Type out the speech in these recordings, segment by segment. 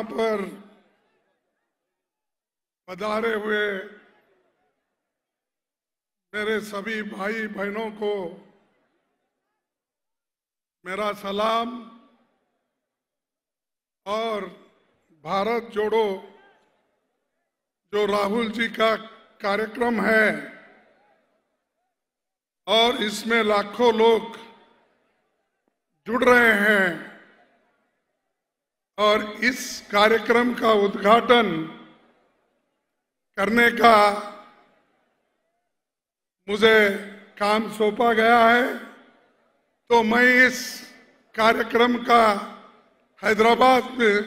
पर पधारे हुए मेरे सभी भाई बहनों को मेरा सलाम और भारत जोड़ो जो राहुल जी का कार्यक्रम है और इसमें लाखों लोग जुड़ रहे हैं और इस कार्यक्रम का उद्घाटन करने का मुझे काम सौंपा गया है, तो मैं इस कार्यक्रम का हैदराबाद में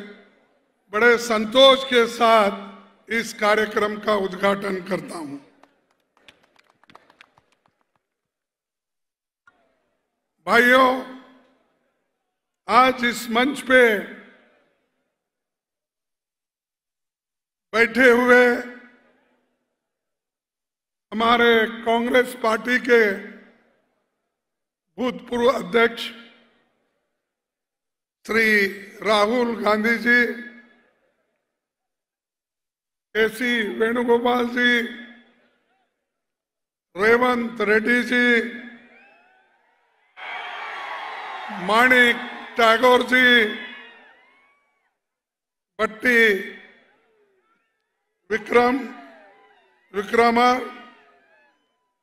बड़े संतोष के साथ इस कार्यक्रम का उद्घाटन करता हूं। भाइयों, आज इस मंच पे बैठे हुए हमारे कांग्रेस पार्टी के भूतपूर्व अध्यक्ष श्री राहुल गांधी जी, केसी वेणुगोपाल जी, रेवंत रेड्डी जी, माणिक टैगोर जी, भट्टी विक्रमा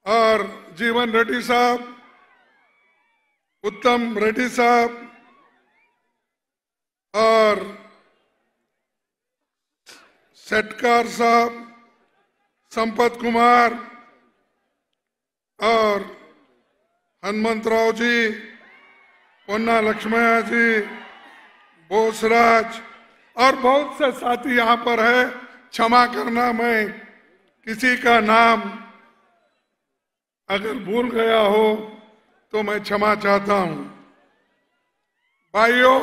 और जीवन रेड्डी साहब, उत्तम रेड्डी साहब और सेटकार साहब, संपत कुमार और हनुमंतराव जी, पोन्ना लक्ष्मया जी, बोसराज और बहुत से साथी यहाँ पर है। क्षमा करना, मैं किसी का नाम अगर भूल गया हो तो मैं क्षमा चाहता हूं। भाइयों,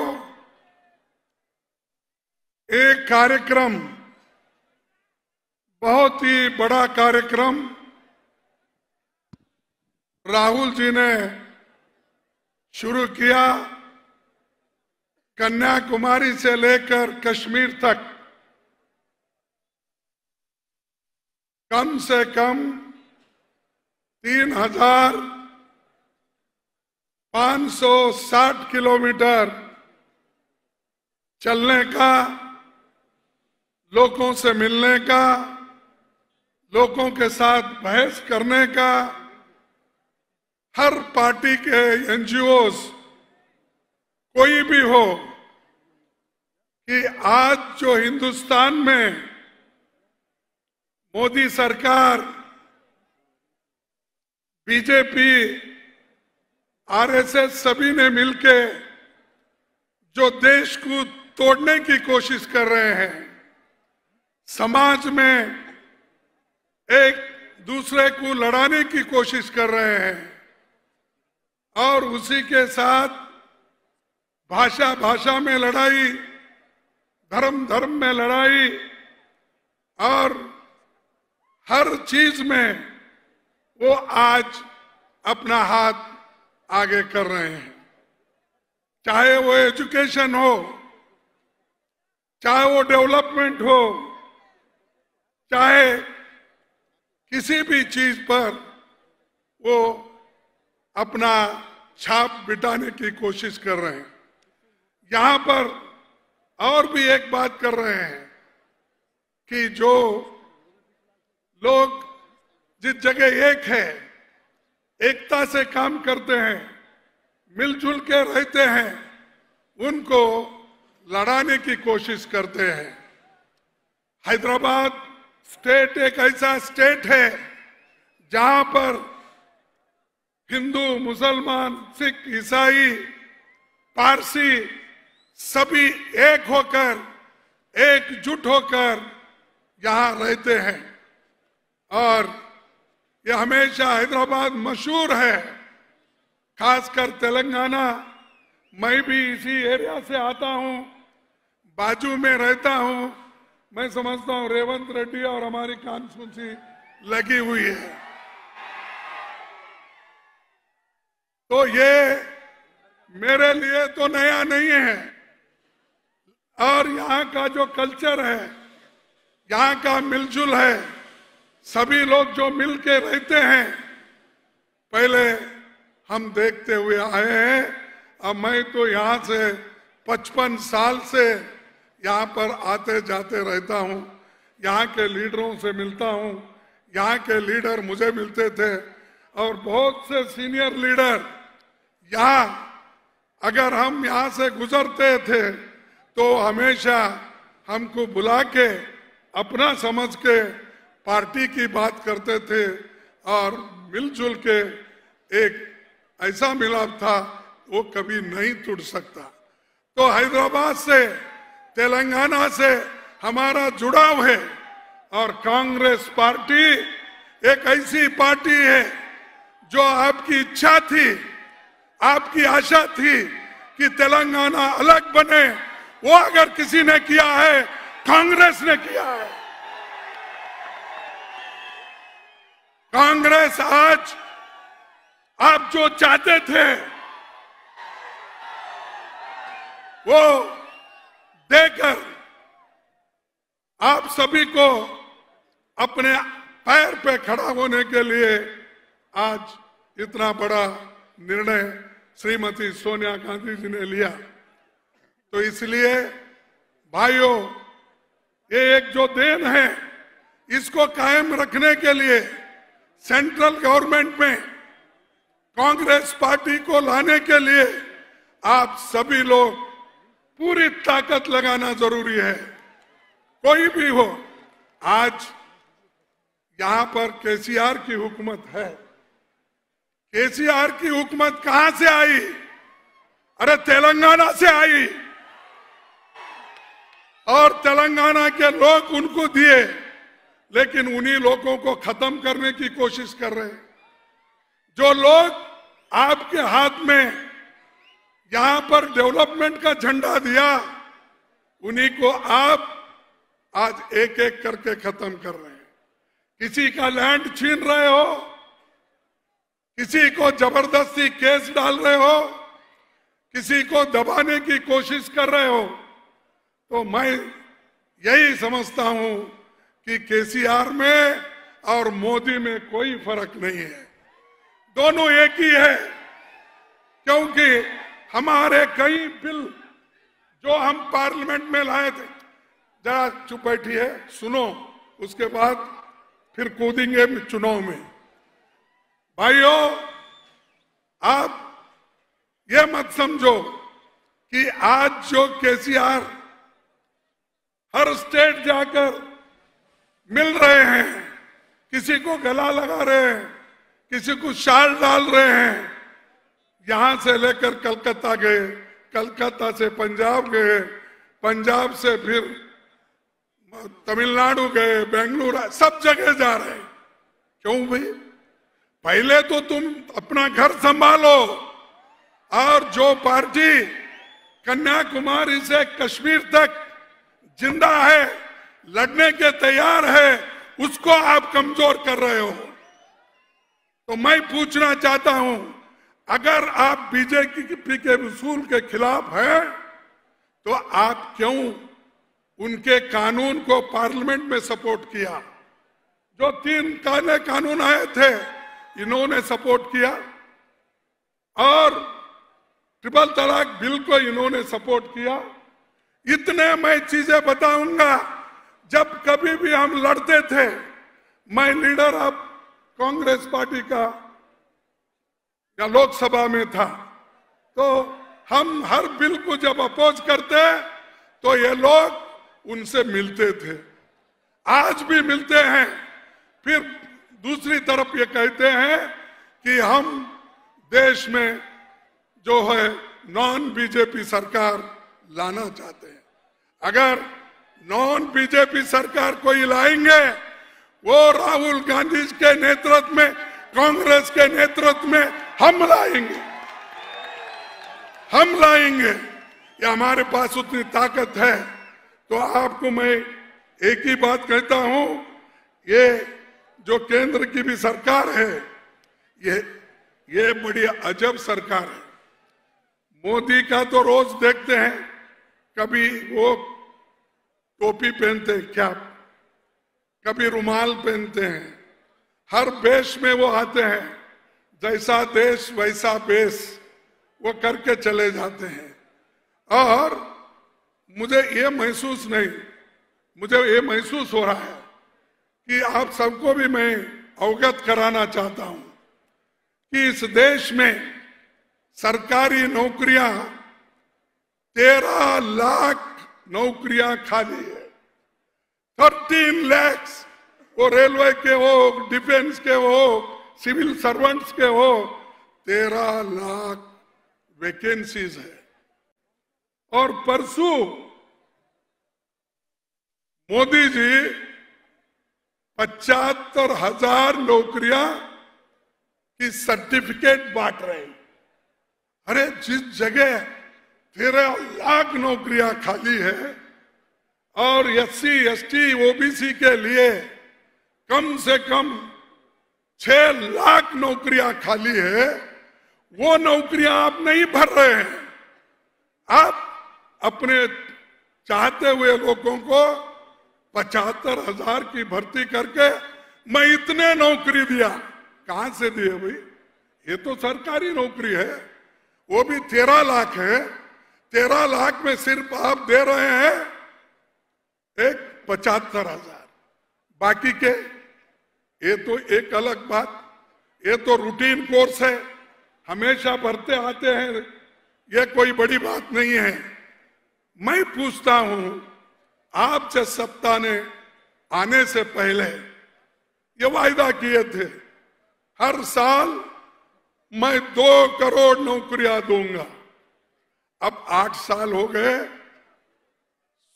एक कार्यक्रम, बहुत ही बड़ा कार्यक्रम राहुल जी ने शुरू किया। कन्याकुमारी से लेकर कश्मीर तक कम से कम 3,560 किलोमीटर चलने का, लोगों से मिलने का, लोगों के साथ बहस करने का, हर पार्टी के एनजीओज कोई भी हो, कि आज जो हिंदुस्तान में मोदी सरकार, बीजेपी, आरएसएस सभी ने मिलके जो देश को तोड़ने की कोशिश कर रहे हैं, समाज में एक दूसरे को लड़ाने की कोशिश कर रहे हैं और उसी के साथ भाषा भाषा में लड़ाई, धर्म धर्म में लड़ाई और हर चीज में वो आज अपना हाथ आगे कर रहे हैं। चाहे वो एजुकेशन हो, चाहे वो डेवलपमेंट हो, चाहे किसी भी चीज पर वो अपना छाप बिटाने की कोशिश कर रहे हैं। यहां पर और भी एक बात कर रहे हैं कि जो लोग जिस जगह एक है, एकता से काम करते हैं, मिलजुल के रहते हैं, उनको लड़ाने की कोशिश करते हैं। हैदराबाद स्टेट एक ऐसा स्टेट है जहां पर हिंदू, मुसलमान, सिख, ईसाई, पारसी सभी एक होकर, एकजुट होकर यहां रहते हैं और ये हमेशा हैदराबाद मशहूर है, खासकर तेलंगाना। मैं भी इसी एरिया से आता हूं, बाजू में रहता हूं। मैं समझता हूं रेवंत रेड्डी और हमारी कॉन्स्टिट्यूंसी लगी हुई है। तो ये मेरे लिए तो नया नहीं है, और यहाँ का जो कल्चर है, यहाँ का मिलजुल है, सभी लोग जो मिल के रहते हैं, पहले हम देखते हुए आए हैं। अब मैं तो यहाँ से 55 साल से यहाँ पर आते जाते रहता हूँ, यहाँ के लीडरों से मिलता हूँ, यहाँ के लीडर मुझे मिलते थे और बहुत से सीनियर लीडर यहाँ अगर हम यहाँ से गुजरते थे तो हमेशा हमको बुला के अपना समझ के पार्टी की बात करते थे और मिलजुल के एक ऐसा मिलाप था वो कभी नहीं टूट सकता। तो हैदराबाद से, तेलंगाना से हमारा जुड़ाव है और कांग्रेस पार्टी एक ऐसी पार्टी है जो आपकी इच्छा थी, आपकी आशा थी कि तेलंगाना अलग बने, वो अगर किसी ने किया है कांग्रेस ने किया है। कांग्रेस आज आप जो चाहते थे वो देकर आप सभी को अपने पैर पे खड़ा होने के लिए आज इतना बड़ा निर्णय श्रीमती सोनिया गांधी जी ने लिया। तो इसलिए भाइयों, ये एक जो देन है इसको कायम रखने के लिए सेंट्रल गवर्नमेंट में कांग्रेस पार्टी को लाने के लिए आप सभी लोग पूरी ताकत लगाना जरूरी है। कोई भी हो, आज यहां पर केसीआर की हुकूमत है। केसीआर की हुकूमत कहां से आई? अरे तेलंगाना से आई और तेलंगाना के लोग उनको दिए, लेकिन उन्हीं लोगों को खत्म करने की कोशिश कर रहे हैं। जो लोग आपके हाथ में यहां पर डेवलपमेंट का झंडा दिया, उन्हीं को आप आज एक एक करके खत्म कर रहे हैं। किसी का लैंड छीन रहे हो, किसी को जबरदस्ती केस डाल रहे हो, किसी को दबाने की कोशिश कर रहे हो। तो मैं यही समझता हूं कि केसीआर में और मोदी में कोई फर्क नहीं है, दोनों एक ही है। क्योंकि हमारे कई बिल जो हम पार्लियामेंट में लाए थे, जरा चुप बैठिए, सुनो, उसके बाद फिर कूदेंगे चुनाव में। भाइयों, आप ये मत समझो कि आज जो केसीआर हर स्टेट जाकर मिल रहे हैं, किसी को गला लगा रहे हैं, किसी को शाल डाल रहे हैं, यहां से लेकर कलकत्ता गए, कलकत्ता से पंजाब गए, पंजाब से फिर तमिलनाडु गए, बेंगलुरु, सब जगह जा रहे हैं। क्यों भाई? पहले तो तुम अपना घर संभालो और जो पार्टी कन्याकुमारी से कश्मीर तक जिंदा है, लड़ने के तैयार है, उसको आप कमजोर कर रहे हो। तो मैं पूछना चाहता हूं, अगर आप बीजेपी के उसूल के खिलाफ हैं, तो आप क्यों उनके कानून को पार्लियामेंट में सपोर्ट किया? जो 3 काले कानून आए थे, इन्होंने सपोर्ट किया और ट्रिपल तलाक बिल को इन्होंने सपोर्ट किया। इतने मैं चीजें बताऊंगा। जब कभी भी हम लड़ते थे, मैं लीडर ऑफ कांग्रेस पार्टी का या लोकसभा में था, तो हम हर बिल को जब अपोज करते तो ये लोग उनसे मिलते थे, आज भी मिलते हैं। फिर दूसरी तरफ ये कहते हैं कि हम देश में जो है नॉन बीजेपी सरकार लाना चाहते हैं। अगर नॉन बीजेपी सरकार कोई लाएंगे, वो राहुल गांधी के नेतृत्व में, कांग्रेस के नेतृत्व में हम लाएंगे, हम लाएंगे। ये हमारे पास उतनी ताकत है। तो आपको मैं एक ही बात कहता हूं, ये जो केंद्र की भी सरकार है, ये बड़ी अजब सरकार है। मोदी का तो रोज देखते हैं कभी वो टोपी पहनते हैं क्या, कभी रुमाल पहनते हैं, हर वेश में वो आते हैं, जैसा देश वैसा वेश वो करके चले जाते हैं। और मुझे ये महसूस हो रहा है कि आप सबको भी मैं अवगत कराना चाहता हूं कि इस देश में सरकारी नौकरियां 13 लाख नौकरियां खाली है। 13 लाख, वो रेलवे के हो, डिफेंस के हो, सिविल सर्वेंट्स के हो, 13 लाख वैकेंसीज है। और परसों मोदी जी 75,000 नौकरियां की सर्टिफिकेट बांट रहे हैं। अरे जिस जगह 13 लाख नौकरियां खाली है और SC, ST, OBC के लिए कम से कम 6 लाख नौकरियां खाली है, वो नौकरियां आप नहीं भर रहे हैं। आप अपने चाहते हुए लोगों को 75,000 की भर्ती करके मैं इतने नौकरी दिया, कहां से दिए भाई? ये तो सरकारी नौकरी है, वो भी 13 लाख है। 13 लाख में सिर्फ आप दे रहे हैं एक 75,000, बाकी के ये तो एक अलग बात, ये तो रूटीन कोर्स है, हमेशा भरते आते हैं, ये कोई बड़ी बात नहीं है। मैं पूछता हूं, आप जब सत्ता ने आने से पहले ये वायदा किए थे हर साल मैं 2 करोड़ नौकरियां दूंगा, अब 8 साल हो गए,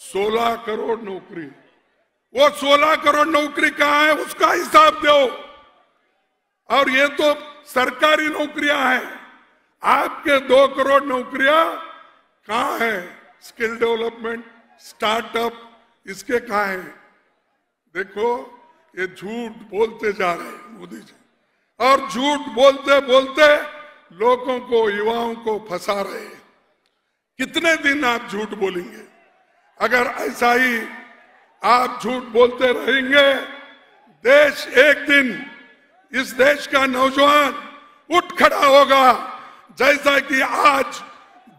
16 करोड़ नौकरी। वो 16 करोड़ नौकरी कहां है, उसका हिसाब दो। और ये तो सरकारी नौकरियां हैं, आपके 2 करोड़ नौकरियां कहां है? स्किल डेवलपमेंट, स्टार्टअप, इसके कहां है? देखो ये झूठ बोलते जा रहे हैं मोदी जी, और झूठ बोलते बोलते लोगों को, युवाओं को फंसा रहे हैं। कितने दिन आप झूठ बोलेंगे? अगर ऐसा ही आप झूठ बोलते रहेंगे, देश एक दिन, इस देश का नौजवान उठ खड़ा होगा, जैसा कि आज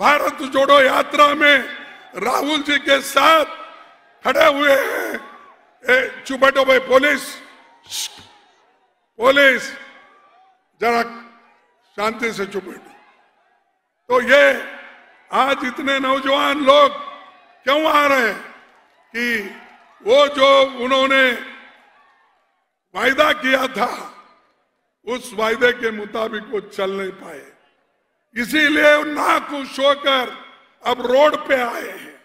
भारत जोड़ो यात्रा में राहुल जी के साथ खड़े हुए हैं। चुप बैठो भाई, पुलिस जरा शांति से चुप बैठो। तो ये आज इतने नौजवान लोग क्यों आ रहे हैं कि वो जो उन्होंने वायदा किया था उस वायदे के मुताबिक वो चल नहीं पाए, इसीलिए नाखुश होकर अब रोड पे आए हैं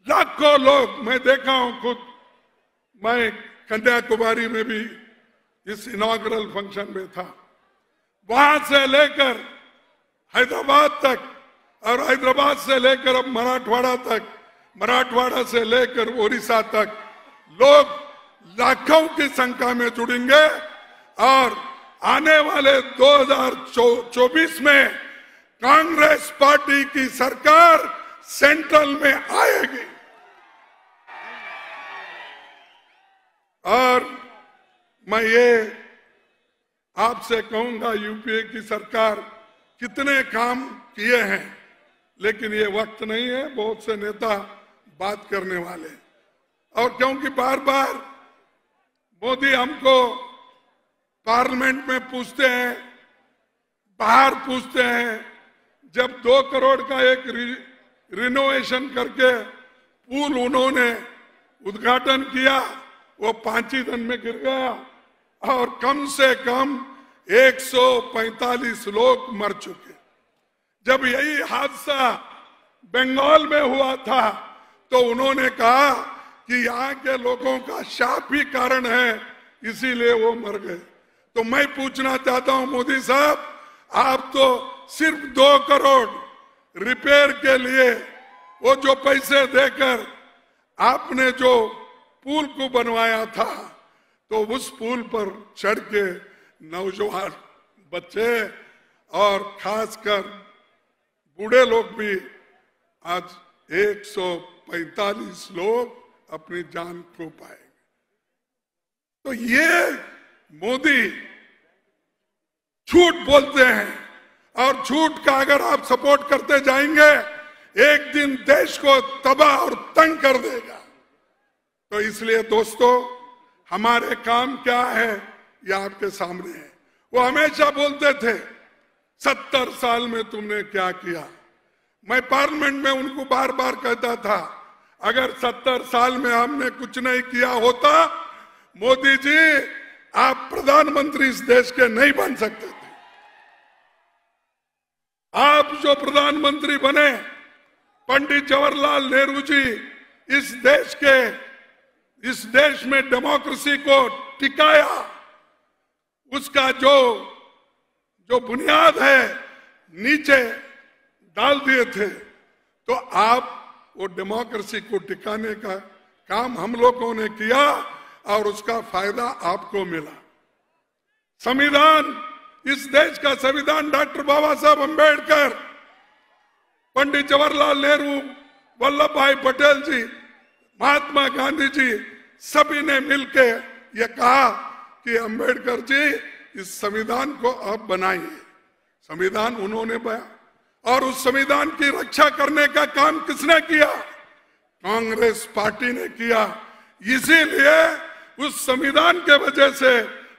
लाखों लोग। मैं देखा हूं खुद, मैं कन्याकुमारी में भी इस इनॉग्रल फंक्शन में था, वहां से लेकर हैदराबाद तक और हैदराबाद से लेकर अब मराठवाड़ा तक, मराठवाड़ा से लेकर उड़ीसा तक लोग लाखों की संख्या में जुड़ेंगे और आने वाले 2024 में कांग्रेस पार्टी की सरकार सेंट्रल में आएगी। और मैं ये आपसे कहूंगा, यूपीए की सरकार कितने काम किए हैं, लेकिन ये वक्त नहीं है बहुत से नेता बात करने वाले। और क्योंकि बार बार मोदी हमको पार्लियामेंट में पूछते हैं, बाहर पूछते हैं, जब 2 करोड़ का एक रिनोवेशन करके पुल उन्होंने उद्घाटन किया, वो 5 ही दिन में गिर गया और कम से कम 145 लोग मर चुके। जब यही हादसा बंगाल में हुआ था तो उन्होंने कहा कि यहाँ के लोगों का शाप ही कारण है, इसीलिए वो मर गए। तो मैं पूछना चाहता हूं मोदी साहब, आप तो सिर्फ 2 करोड़ रिपेयर के लिए वो जो पैसे देकर आपने जो पुल को बनवाया था, तो उस पुल पर चढ़ के नौजवान बच्चे और खासकर बूढ़े लोग भी आज 145 लोग अपनी जान खो पाएंगे। तो ये मोदी झूठ बोलते हैं, और झूठ का अगर आप सपोर्ट करते जाएंगे एक दिन देश को तबाह और तंग कर देगा। तो इसलिए दोस्तों, हमारे काम क्या है ये आपके सामने है। वो हमेशा बोलते थे 70 साल में तुमने क्या किया। मैं पार्लियामेंट में उनको बार बार कहता था, अगर 70 साल में हमने कुछ नहीं किया होता, मोदी जी आप प्रधानमंत्री इस देश के नहीं बन सकते थे। आप जो प्रधानमंत्री बने, पंडित जवाहरलाल नेहरू जी इस देश में डेमोक्रेसी को टिकाया, उसका जो बुनियाद है नीचे डाल दिए थे। तो आप वो डेमोक्रेसी को टिकाने का काम हम लोगों ने किया और उसका फायदा आपको मिला। संविधान, इस देश का संविधान डॉक्टर बाबा साहब अंबेडकर, पंडित जवाहरलाल नेहरू, वल्लभ भाई पटेल जी, महात्मा गांधी जी, सभी ने मिलकर यह कहा कि अंबेडकर जी इस संविधान को आप बनाइए। संविधान उन्होंने बनाया, और उस संविधान की रक्षा करने का काम किसने किया? कांग्रेस पार्टी ने किया। इसीलिए उस संविधान के वजह से,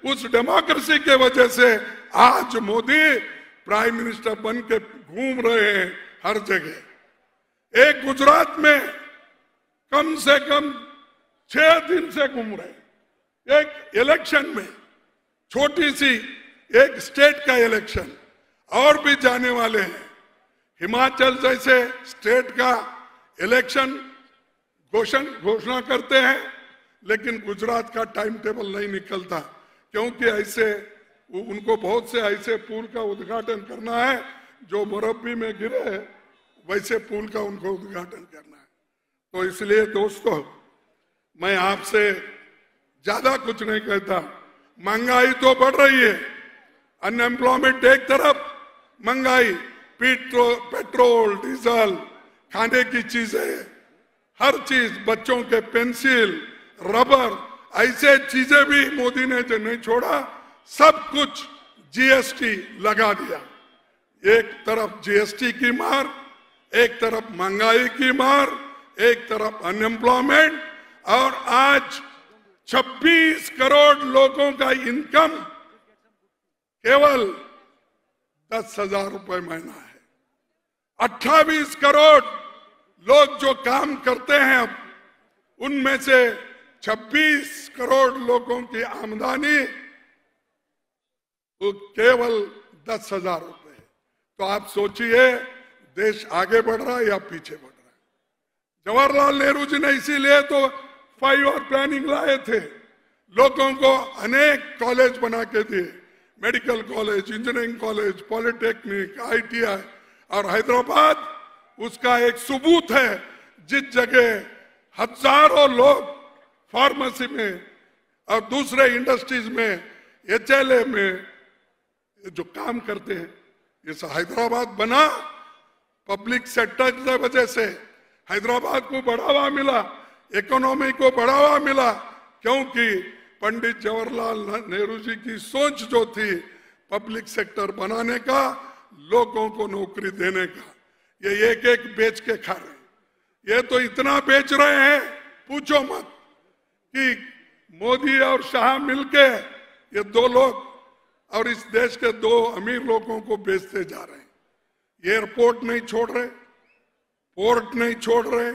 उस डेमोक्रेसी के वजह से आज मोदी प्राइम मिनिस्टर बन के घूम रहे हैं हर जगह। एक गुजरात में कम से कम 6 दिन से घूम रहे। एक इलेक्शन में, छोटी सी एक स्टेट का इलेक्शन, और भी जाने वाले हैं। हिमाचल जैसे स्टेट का इलेक्शन घोषणा करते हैं, लेकिन गुजरात का टाइम टेबल नहीं निकलता, क्योंकि ऐसे उनको बहुत से ऐसे पुल का उद्घाटन करना है जो मुरब्बी में गिरे, वैसे पुल का उनको उद्घाटन करना है। तो इसलिए दोस्तों, मैं आपसे ज्यादा कुछ नहीं कहता। महंगाई तो बढ़ रही है, अनएम्प्लॉयमेंट एक तरफ, महंगाई, पेट्रोल, डीजल, खाने की चीजें, हर चीज, बच्चों के पेंसिल, रबर, ऐसे चीजें भी मोदी ने जो नहीं छोड़ा, सब कुछ जीएसटी लगा दिया। एक तरफ जीएसटी की मार, एक तरफ महंगाई की मार, एक तरफ अनएम्प्लॉयमेंट, और आज 26 करोड़ लोगों का इनकम केवल 10,000 रुपए महीना है। 28 करोड़ लोग जो काम करते हैं, अब उनमें से 26 करोड़ लोगों की आमदनी तो केवल 10,000 रुपए है। तो आप सोचिए, देश आगे बढ़ रहा है या पीछे बढ़ रहा है? जवाहरलाल नेहरू जी ने इसीलिए तो 5 और प्लानिंग लाए थे, लोगों को अनेक कॉलेज बना के दिए, medical college, engineering college, polytechnic, ITI, और हैदराबाद उसका एक सबूत है। जिस जगह हजारों लोग फार्मेसी में और दूसरे इंडस्ट्रीज में, HLA में जो काम करते हैं, ये हैदराबाद बना पब्लिक सेक्टर की वजह से। हैदराबाद को बढ़ावा मिला, इकोनॉमी को बढ़ावा मिला, क्योंकि पंडित जवाहरलाल नेहरू जी की सोच जो थी पब्लिक सेक्टर बनाने का, लोगों को नौकरी देने का। ये एक एक बेच के खा रहे हैं। ये तो इतना बेच रहे हैं, पूछो मत, कि मोदी और शाह मिलके ये 2 लोग और इस देश के 2 अमीर लोगों को बेचते जा रहे हैं। एयरपोर्ट नहीं छोड़ रहे, पोर्ट नहीं छोड़ रहे,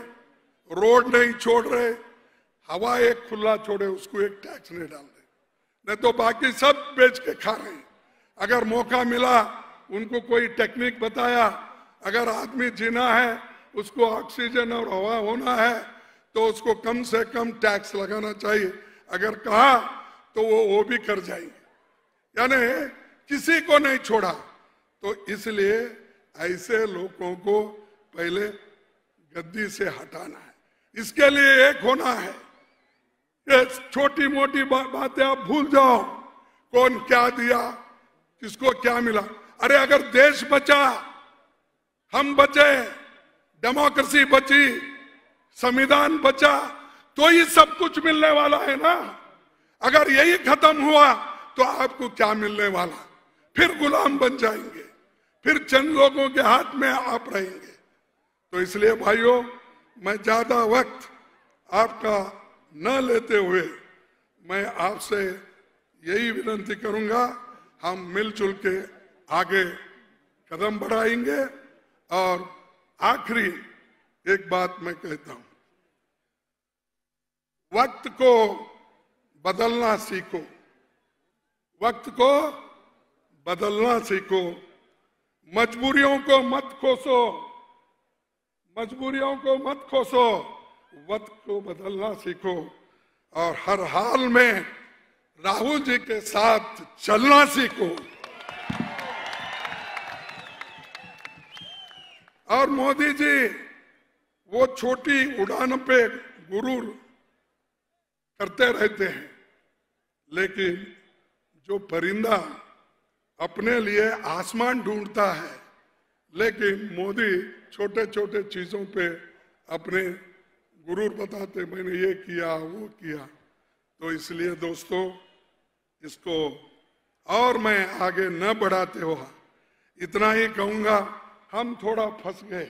रोड नहीं छोड़ रहे, हवा एक खुला छोड़े उसको एक टैक्स नहीं डाल रहे, नहीं तो बाकी सब बेच के खा रहे हैं। अगर मौका मिला, उनको कोई टेक्निक बताया, अगर आदमी जीना है, उसको ऑक्सीजन और हवा होना है, तो उसको कम से कम टैक्स लगाना चाहिए। अगर कहा तो वो भी कर जाएंगे, यानी किसी को नहीं छोड़ा। तो इसलिए ऐसे लोगों को पहले गद्दी से हटाना है। इसके लिए एक होना है। ये छोटी मोटी बातें आप भूल जाओ, कौन क्या दिया, किसको क्या मिला। अरे अगर देश बचा, हम बचे, डेमोक्रेसी बची, संविधान बचा, तो ही सब कुछ मिलने वाला है ना। अगर यही खत्म हुआ तो आपको क्या मिलने वाला? फिर गुलाम बन जाएंगे, फिर चंद लोगों के हाथ में आप रहेंगे। तो इसलिए भाइयों, मैं ज्यादा वक्त आपका न लेते हुए मैं आपसे यही विनती करूंगा, हम मिलजुल के आगे कदम बढ़ाएंगे। और आखिरी एक बात मैं कहता हूं, वक्त को बदलना सीखो, वक्त को बदलना सीखो, मजबूरियों को मत कोसो, मजबूरियों को मत कोसो, वक्त को बदलना सीखो और हर हाल में राहुल जी के साथ चलना सीखो। और मोदी जी वो छोटी उड़ान पे गुरूर करते रहते हैं, लेकिन जो परिंदा अपने लिए आसमान ढूंढता है, लेकिन मोदी छोटे छोटे चीजों पे अपने गुरूर बताते, मैंने ये किया वो किया। तो इसलिए दोस्तों, इसको और मैं आगे न बढ़ाते हुआ इतना ही कहूंगा, हम थोड़ा फंस गए,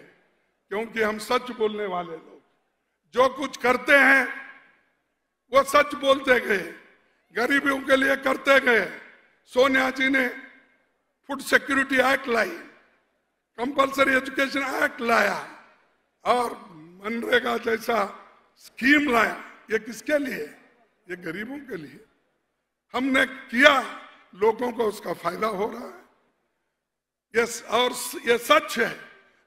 क्योंकि हम सच बोलने वाले लोग जो कुछ करते हैं वो सच बोलते गए, गरीबों के लिए करते गए। सोनिया जी ने फूड सिक्योरिटी एक्ट लाई, कंपल्सरी एजुकेशन एक्ट लाया और मनरेगा जैसा स्कीम लाया। ये किसके लिए? ये गरीबों के लिए। हमने किया, लोगों को उसका फायदा हो रहा है। यस, और ये सच है,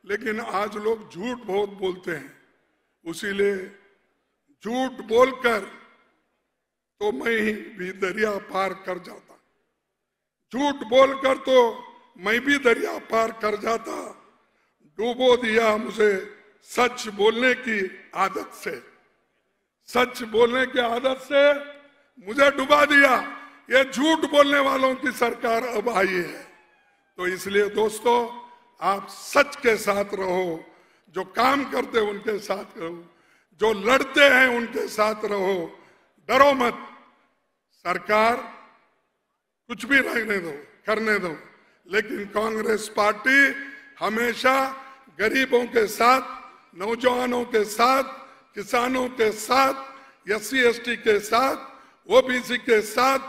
लेकिन आज लोग झूठ बहुत बोलते हैं। उसीलिए झूठ बोलकर तो मैं ही भी दरिया पार कर जाता, झूठ बोलकर तो मैं भी दरिया पार कर जाता। डूबो दिया मुझे सच बोलने की आदत से, सच बोलने की आदत से मुझे डुबा दिया। ये झूठ बोलने वालों की सरकार अब आई है। तो इसलिए दोस्तों, आप सच के साथ रहो, जो काम करते हैं उनके साथ रहो, जो लड़ते हैं उनके साथ रहो, डरो मत। सरकार कुछ भी रहने दो, करने दो, लेकिन कांग्रेस पार्टी हमेशा गरीबों के साथ, नौजवानों के साथ, किसानों के साथ, SC/ST के साथ, OBC के साथ,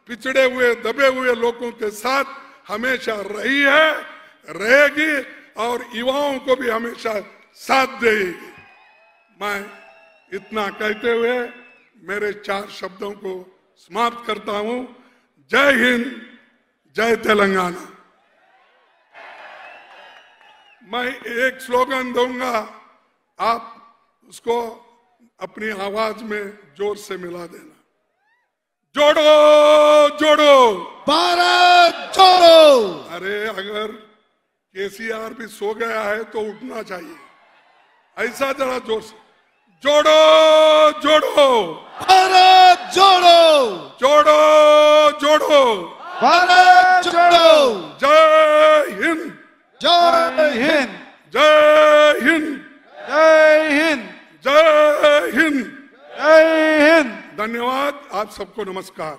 पिछड़े हुए दबे हुए लोगों के साथ हमेशा रही है, रहेगी और युवाओं को भी हमेशा साथ देगी। मैं इतना कहते हुए मेरे 4 शब्दों को समाप्त करता हूं। जय हिंद, जय तेलंगाना। मैं एक स्लोगन दूंगा, आप उसको अपनी आवाज में जोर से मिला देना। जोड़ो जोड़ो भारत जोड़ो। अरे अगर KCR भी सो गया है तो उठना चाहिए, ऐसा जरा जोर से। जोड़ो जोड़ो भारत जोड़ो, जोड़ो जोड़ो भारत जोड़ो। जय हिंद, जय हिंद, जय हिंद, जय हिंद, जय हिंद, जय हिंद। धन्यवाद। आप सबको नमस्कार।